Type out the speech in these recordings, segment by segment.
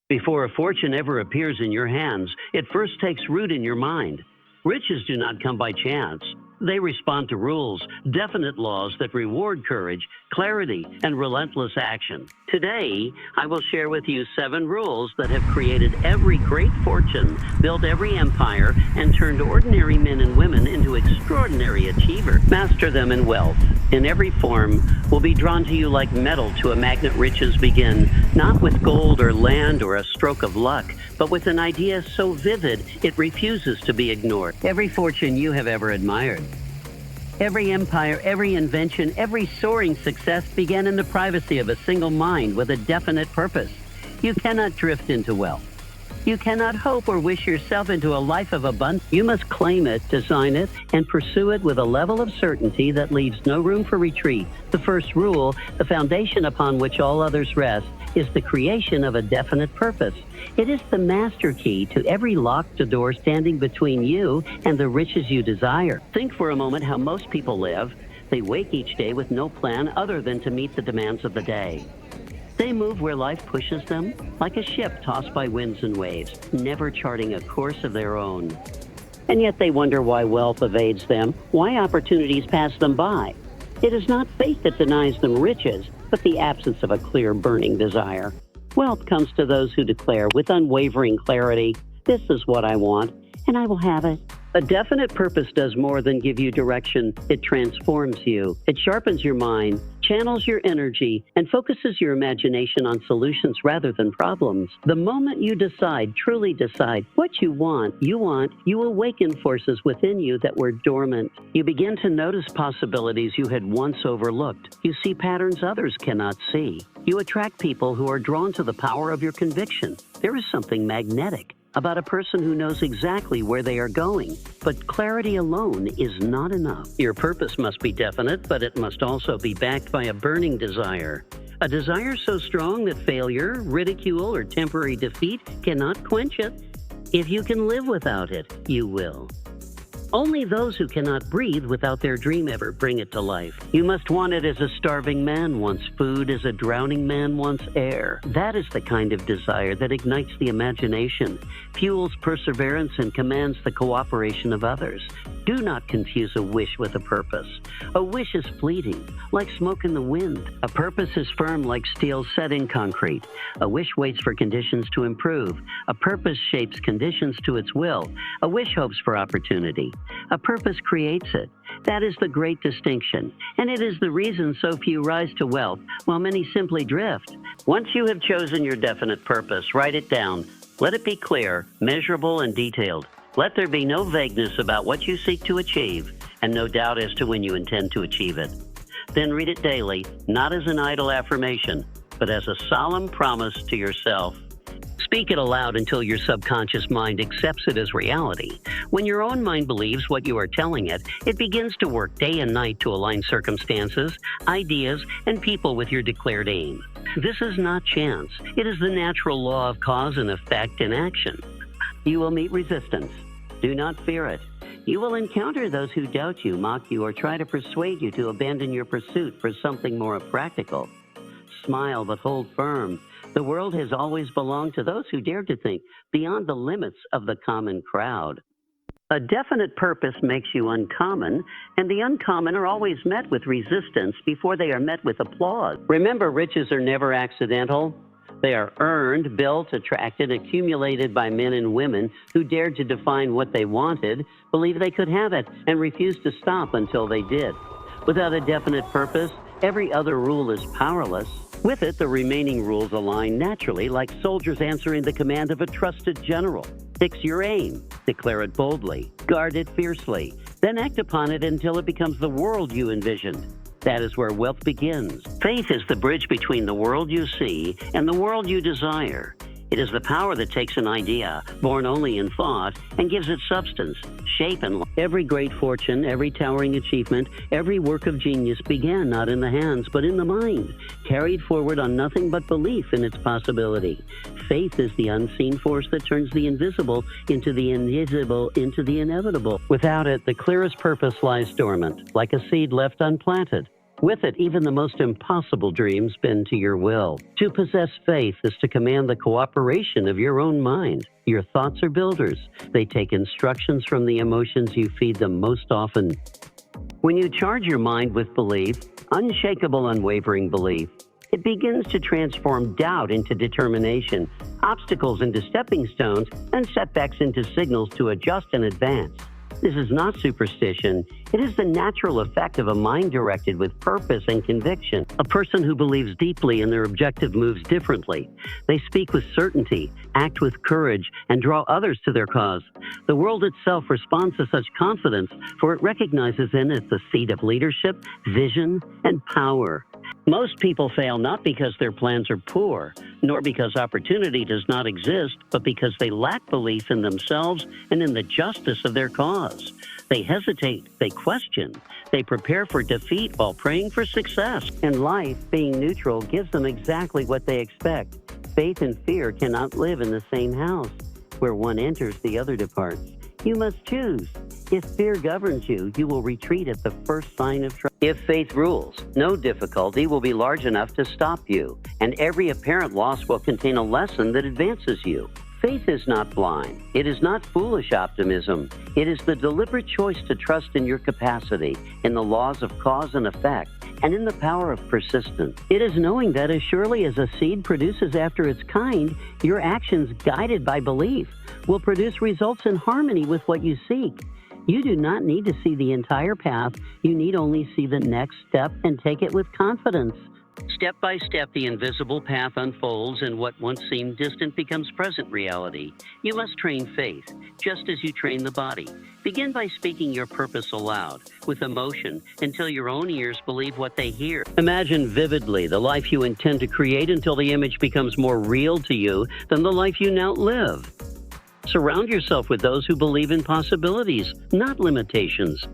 Before a fortune ever appears in your hands, it first takes root in your mind. Riches do not come by chance. They respond to rules, definite laws that reward courage, clarity, and relentless action. Today, I will share with you 7 rules that have created every great fortune, built every empire, and turned ordinary men and women into extraordinary achievers. Master them in wealth. In every form, will be drawn to you like metal to a magnet. Riches begin not with gold or land or a stroke of luck, but with an idea so vivid it refuses to be ignored. Every fortune you have ever admired, every empire, every invention, every soaring success began in the privacy of a single mind with a definite purpose. You cannot drift into wealth. You cannot hope or wish yourself into a life of abundance. You must claim it, design it, and pursue it with a level of certainty that leaves no room for retreat. The first rule, the foundation upon which all others rest, is the creation of a definite purpose. It is the master key to every locked door standing between you and the riches you desire. Think for a moment how most people live. They wake each day with no plan other than to meet the demands of the day. They move where life pushes them, like a ship tossed by winds and waves, never charting a course of their own. And yet they wonder why wealth evades them, why opportunities pass them by. It is not fate that denies them riches, but the absence of a clear, burning desire. Wealth comes to those who declare with unwavering clarity, "This is what I want, and I will have it." A definite purpose does more than give you direction. It transforms you. It sharpens your mind, channels your energy, and focuses your imagination on solutions rather than problems. The moment you decide, truly decide, what you want, you awaken forces within you that were dormant. You begin to notice possibilities you had once overlooked. You see patterns others cannot see. You attract people who are drawn to the power of your conviction. There is something magnetic about a person who knows exactly where they are going. But clarity alone is not enough. Your purpose must be definite, but it must also be backed by a burning desire. A desire so strong that failure, ridicule, or temporary defeat cannot quench it. If you can live without it, you will. Only those who cannot breathe without their dream ever bring it to life. You must want it as a starving man wants food, as a drowning man wants air. That is the kind of desire that ignites the imagination, fuels perseverance, and commands the cooperation of others. Do not confuse a wish with a purpose. A wish is fleeting, like smoke in the wind. A purpose is firm like steel set in concrete. A wish waits for conditions to improve. A purpose shapes conditions to its will. A wish hopes for opportunity. A purpose creates it. That is the great distinction, and it is the reason so few rise to wealth, while many simply drift. Once you have chosen your definite purpose, write it down. Let it be clear, measurable, and detailed. Let there be no vagueness about what you seek to achieve, and no doubt as to when you intend to achieve it. Then read it daily, not as an idle affirmation, but as a solemn promise to yourself. Speak it aloud until your subconscious mind accepts it as reality. When your own mind believes what you are telling it, it begins to work day and night to align circumstances, ideas, and people with your declared aim. This is not chance. It is the natural law of cause and effect in action. You will meet resistance. Do not fear it. You will encounter those who doubt you, mock you, or try to persuade you to abandon your pursuit for something more practical. Smile, but hold firm. The world has always belonged to those who dare to think beyond the limits of the common crowd. A definite purpose makes you uncommon, and the uncommon are always met with resistance before they are met with applause. Remember, riches are never accidental. They are earned, built, attracted, accumulated by men and women who dared to define what they wanted, believed they could have it, and refused to stop until they did. Without a definite purpose, every other rule is powerless. With it, the remaining rules align naturally, like soldiers answering the command of a trusted general. Fix your aim, declare it boldly, guard it fiercely, then act upon it until it becomes the world you envisioned. That is where wealth begins. Faith is the bridge between the world you see and the world you desire. It is the power that takes an idea, born only in thought, and gives it substance, shape, and life. Every great fortune, every towering achievement, every work of genius began not in the hands, but in the mind, carried forward on nothing but belief in its possibility. Faith is the unseen force that turns the invisible into the invisible into the inevitable. Without it, the clearest purpose lies dormant, like a seed left unplanted. With it, even the most impossible dreams bend to your will. To possess faith is to command the cooperation of your own mind. Your thoughts are builders. They take instructions from the emotions you feed them most often. When you charge your mind with belief, unshakable, unwavering belief, it begins to transform doubt into determination, obstacles into stepping stones, and setbacks into signals to adjust and advance. This is not superstition. It is the natural effect of a mind directed with purpose and conviction. A person who believes deeply in their objective moves differently. They speak with certainty, act with courage, and draw others to their cause. The world itself responds to such confidence, for it recognizes in it the seat of leadership, vision, and power. Most people fail not because their plans are poor, nor because opportunity does not exist, but because they lack belief in themselves and in the justice of their cause. They hesitate, they question, they prepare for defeat while praying for success. In life, being neutral gives them exactly what they expect. Faith and fear cannot live in the same house. Where one enters, the other departs. You must choose. If fear governs you, you will retreat at the first sign of trouble. If faith rules, no difficulty will be large enough to stop you, and every apparent loss will contain a lesson that advances you. Faith is not blind. It is not foolish optimism. It is the deliberate choice to trust in your capacity, in the laws of cause and effect, and in the power of persistence. It is knowing that as surely as a seed produces after its kind, your actions guided by belief will produce results in harmony with what you seek. You do not need to see the entire path. You need only see the next step and take it with confidence. Step by step, the invisible path unfolds, and what once seemed distant becomes present reality. You must train faith, just as you train the body. Begin by speaking your purpose aloud, with emotion, until your own ears believe what they hear. Imagine vividly the life you intend to create until the image becomes more real to you than the life you now live. Surround yourself with those who believe in possibilities, not limitations.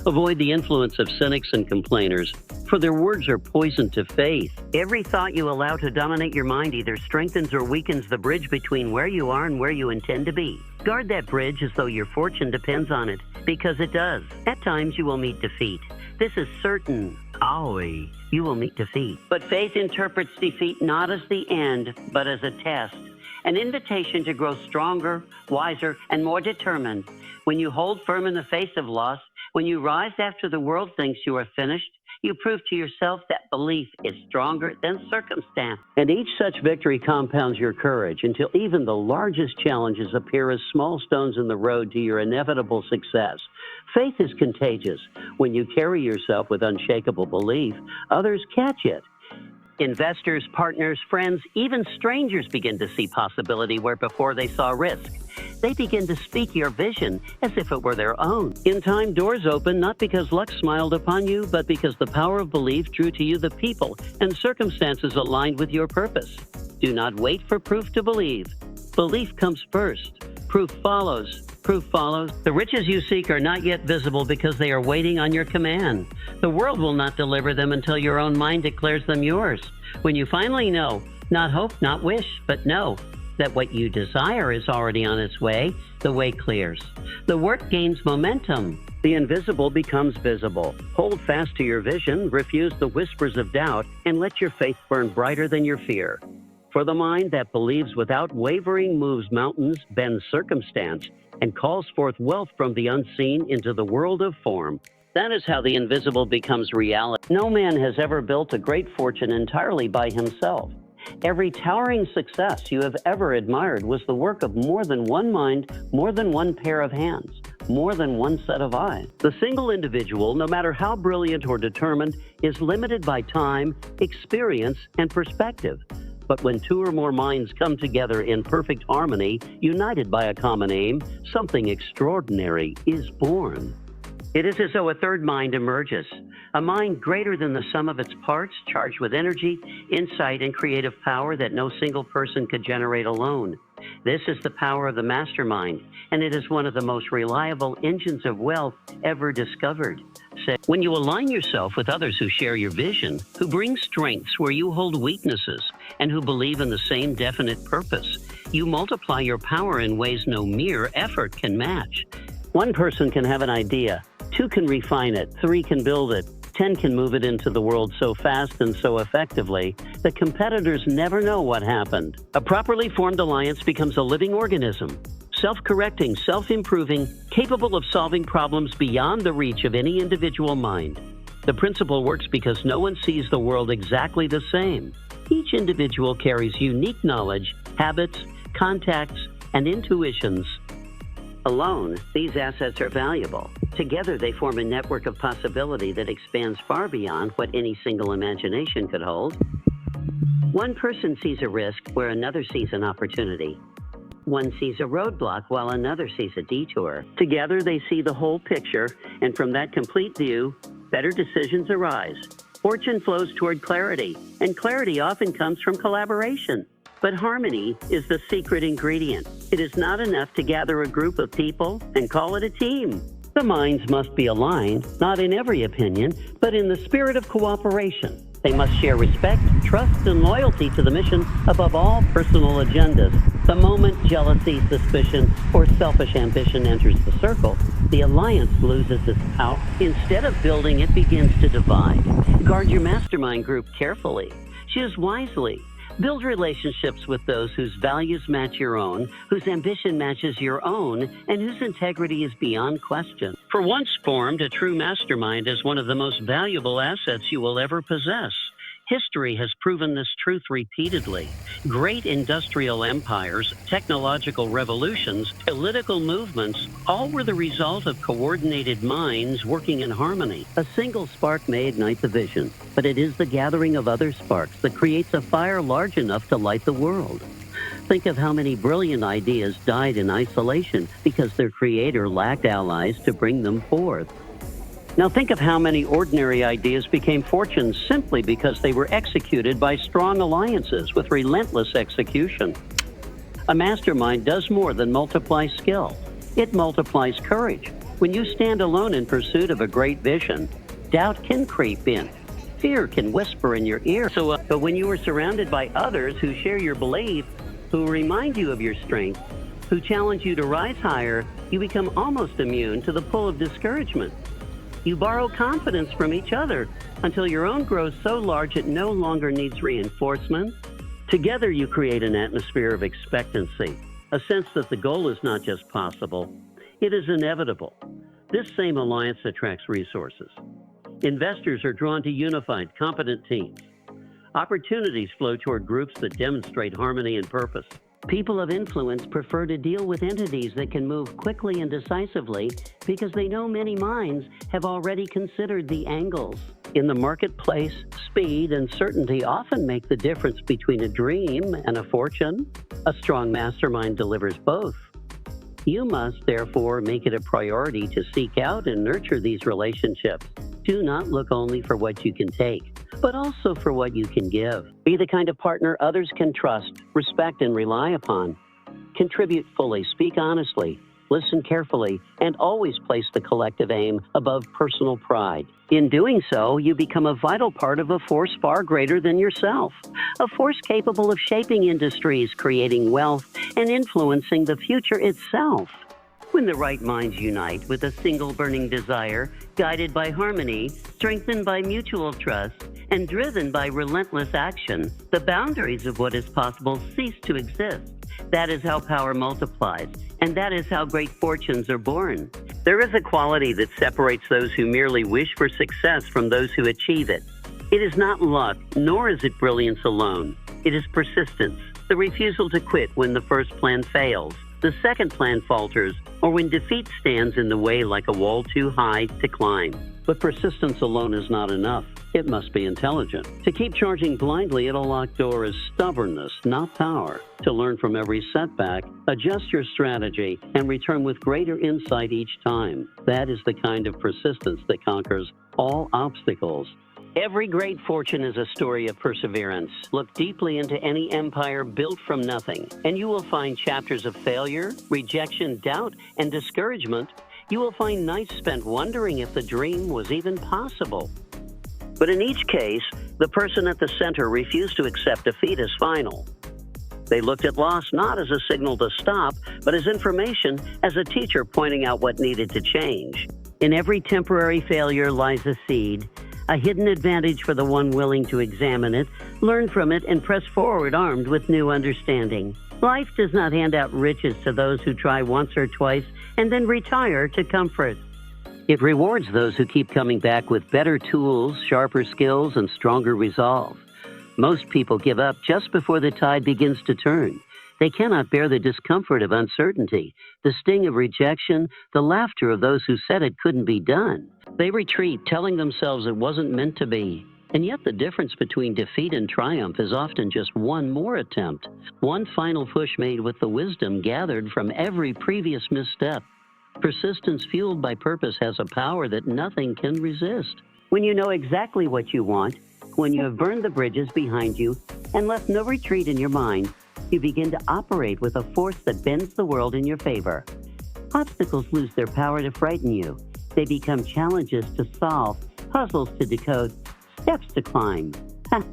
Avoid the influence of cynics and complainers, for their words are poison to faith. Every thought you allow to dominate your mind either strengthens or weakens the bridge between where you are and where you intend to be. Guard that bridge as though your fortune depends on it, because it does. At times you will meet defeat. This is certain. Always, you will meet defeat. But faith interprets defeat not as the end, but as a test. An invitation to grow stronger, wiser, and more determined. When you hold firm in the face of loss, when you rise after the world thinks you are finished, you prove to yourself that belief is stronger than circumstance. And each such victory compounds your courage until even the largest challenges appear as small stones in the road to your inevitable success. Faith is contagious. When you carry yourself with unshakable belief, others catch it. Investors, partners, friends, even strangers begin to see possibility where before they saw risk. They begin to speak your vision as if it were their own. In time, doors open not because luck smiled upon you, but because the power of belief drew to you the people and circumstances aligned with your purpose. Do not wait for proof to believe. Belief comes first. Proof follows. Proof follows. The riches you seek are not yet visible because they are waiting on your command. The world will not deliver them until your own mind declares them yours. When you finally know, not hope, not wish, but know, that what you desire is already on its way, the way clears. The work gains momentum. The invisible becomes visible. Hold fast to your vision, refuse the whispers of doubt, and let your faith burn brighter than your fear. For the mind that believes without wavering moves mountains, bends circumstance, and calls forth wealth from the unseen into the world of form. That is how the invisible becomes reality. No man has ever built a great fortune entirely by himself. Every towering success you have ever admired was the work of more than one mind, more than one pair of hands, more than one set of eyes. The single individual, no matter how brilliant or determined, is limited by time, experience, and perspective. But when two or more minds come together in perfect harmony, united by a common aim, something extraordinary is born. It is as though a third mind emerges, a mind greater than the sum of its parts, charged with energy, insight, and creative power that no single person could generate alone. This is the power of the mastermind, and it is one of the most reliable engines of wealth ever discovered. When you align yourself with others who share your vision, who bring strengths where you hold weaknesses, and who believe in the same definite purpose, you multiply your power in ways no mere effort can match. One person can have an idea, two can refine it, three can build it, 10 can move it into the world so fast and so effectively that competitors never know what happened. A properly formed alliance becomes a living organism, self-correcting, self-improving, capable of solving problems beyond the reach of any individual mind. The principle works because no one sees the world exactly the same. Each individual carries unique knowledge, habits, contacts, and intuitions. Alone, these assets are valuable. Together, they form a network of possibility that expands far beyond what any single imagination could hold. One person sees a risk where another sees an opportunity. One sees a roadblock while another sees a detour. Together, they see the whole picture, and from that complete view, better decisions arise. Fortune flows toward clarity, and clarity often comes from collaboration. But harmony is the secret ingredient. It is not enough to gather a group of people and call it a team. The minds must be aligned, not in every opinion, but in the spirit of cooperation. They must share respect, trust, and loyalty to the mission above all personal agendas. The moment jealousy, suspicion, or selfish ambition enters the circle, the alliance loses its power. Instead of building, it begins to divide. Guard your mastermind group carefully. Choose wisely. Build relationships with those whose values match your own, whose ambition matches your own, and whose integrity is beyond question. For once formed, a true mastermind is one of the most valuable assets you will ever possess. History has proven this truth repeatedly. Great industrial empires, technological revolutions, political movements, all were the result of coordinated minds working in harmony. A single spark may ignite the vision, but it is the gathering of other sparks that creates a fire large enough to light the world. Think of how many brilliant ideas died in isolation because their creator lacked allies to bring them forth. Now think of how many ordinary ideas became fortunes simply because they were executed by strong alliances with relentless execution. A mastermind does more than multiply skill. It multiplies courage. When you stand alone in pursuit of a great vision, doubt can creep in. Fear can whisper in your ear. But when you are surrounded by others who share your belief, who remind you of your strength, who challenge you to rise higher, you become almost immune to the pull of discouragement. You borrow confidence from each other until your own grows so large it no longer needs reinforcement. Together you create an atmosphere of expectancy, a sense that the goal is not just possible, it is inevitable. This same alliance attracts resources. Investors are drawn to unified, competent teams. Opportunities flow toward groups that demonstrate harmony and purpose. People of influence prefer to deal with entities that can move quickly and decisively because they know many minds have already considered the angles. In the marketplace, speed and certainty often make the difference between a dream and a fortune. A strong mastermind delivers both. You must, therefore, make it a priority to seek out and nurture these relationships. Do not look only for what you can take, but also for what you can give. Be the kind of partner others can trust, respect, and rely upon. Contribute fully, speak honestly, listen carefully, and always place the collective aim above personal pride. In doing so, you become a vital part of a force far greater than yourself, a force capable of shaping industries, creating wealth, and influencing the future itself. When the right minds unite with a single burning desire, guided by harmony, strengthened by mutual trust, and driven by relentless action, the boundaries of what is possible cease to exist. That is how power multiplies, and that is how great fortunes are born. There is a quality that separates those who merely wish for success from those who achieve it. It is not luck, nor is it brilliance alone. It is persistence, the refusal to quit when the first plan fails, the second plan falters, or when defeat stands in the way like a wall too high to climb. But persistence alone is not enough. It must be intelligent. To keep charging blindly at a locked door is stubbornness, not power. To learn from every setback, adjust your strategy, and return with greater insight each time. That is the kind of persistence that conquers all obstacles. Every great fortune is a story of perseverance. Look deeply into any empire built from nothing, and you will find chapters of failure, rejection, doubt, and discouragement. You will find nights spent wondering if the dream was even possible. But in each case, the person at the center refused to accept defeat as final. They looked at loss not as a signal to stop, but as information, as a teacher pointing out what needed to change. In every temporary failure lies a seed a hidden advantage for the one willing to examine it, learn from it, and press forward armed with new understanding. Life does not hand out riches to those who try once or twice and then retire to comfort. It rewards those who keep coming back with better tools, sharper skills, and stronger resolve. Most people give up just before the tide begins to turn. They cannot bear the discomfort of uncertainty, the sting of rejection, the laughter of those who said it couldn't be done. They retreat, telling themselves it wasn't meant to be. And yet the difference between defeat and triumph is often just one more attempt, one final push made with the wisdom gathered from every previous misstep. Persistence fueled by purpose has a power that nothing can resist. When you know exactly what you want, when you have burned the bridges behind you and left no retreat in your mind, you begin to operate with a force that bends the world in your favor. Obstacles lose their power to frighten you. They become challenges to solve, puzzles to decode, steps to climb.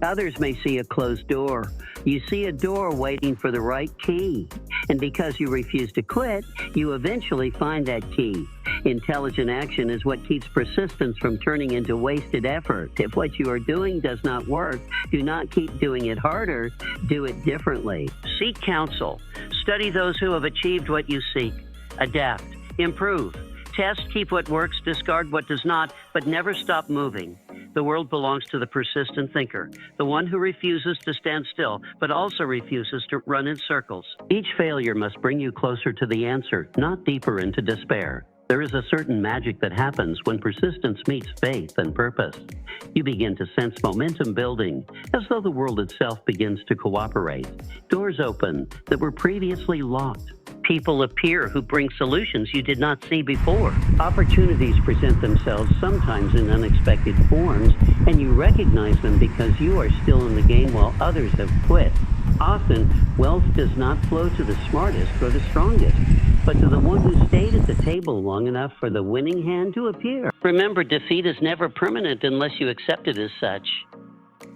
Others may see a closed door. You see a door waiting for the right key. And because you refuse to quit, you eventually find that key. Intelligent action is what keeps persistence from turning into wasted effort. If what you are doing does not work, do not keep doing it harder. Do it differently. Seek counsel. Study those who have achieved what you seek. Adapt. Improve. Test, keep what works, discard what does not, but never stop moving. The world belongs to the persistent thinker, the one who refuses to stand still, but also refuses to run in circles. Each failure must bring you closer to the answer, not deeper into despair. There is a certain magic that happens when persistence meets faith and purpose. You begin to sense momentum building, as though the world itself begins to cooperate. Doors open that were previously locked. People appear who bring solutions you did not see before. Opportunities present themselves sometimes in unexpected forms, and you recognize them because you are still in the game while others have quit. Often, wealth does not flow to the smartest or the strongest, but to the one who stayed at the table long enough for the winning hand to appear. Remember, defeat is never permanent unless you accept it as such.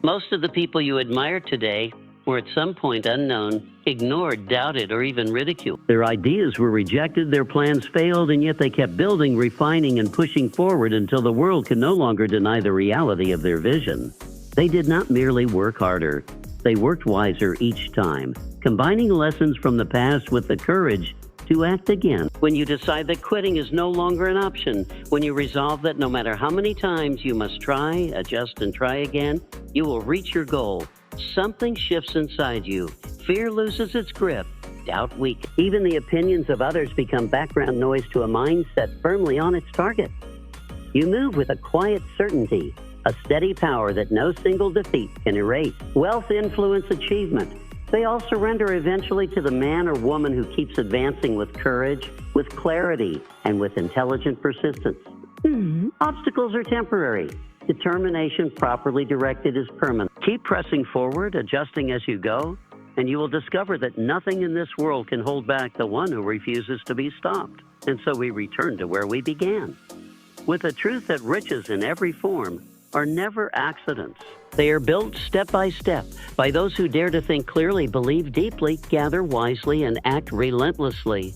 Most of the people you admire today were at some point unknown, ignored, doubted, or even ridiculed. Their ideas were rejected, their plans failed, and yet they kept building, refining, and pushing forward until the world could no longer deny the reality of their vision. They did not merely work harder. They worked wiser each time, combining lessons from the past with the courage to act again. When you decide that quitting is no longer an option, when you resolve that no matter how many times you must try, adjust, and try again, you will reach your goal. Something shifts inside you. Fear loses its grip. Doubt weakens. Even the opinions of others become background noise to a mind set firmly on its target. You move with a quiet certainty, a steady power that no single defeat can erase. Wealth, influence, achievement. They all surrender eventually to the man or woman who keeps advancing with courage, with clarity, and with intelligent persistence. Obstacles are temporary. Determination properly directed is permanent. Keep pressing forward, adjusting as you go, and you will discover that nothing in this world can hold back the one who refuses to be stopped. And so we return to where we began, with the truth that riches in every form are never accidents. They are built step by step by those who dare to think clearly, believe deeply, gather wisely, and act relentlessly.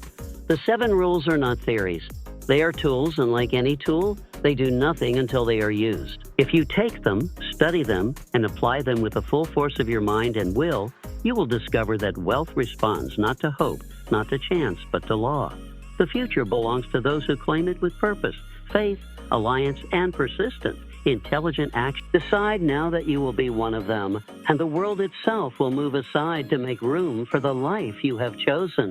The 7 rules are not theories. They are tools, and like any tool, they do nothing until they are used. If you take them, study them, and apply them with the full force of your mind and will, you will discover that wealth responds not to hope, not to chance, but to law. The future belongs to those who claim it with purpose, faith, alliance, and persistence. Intelligent action. Decide now that you will be one of them, and the world itself will move aside to make room for the life you have chosen.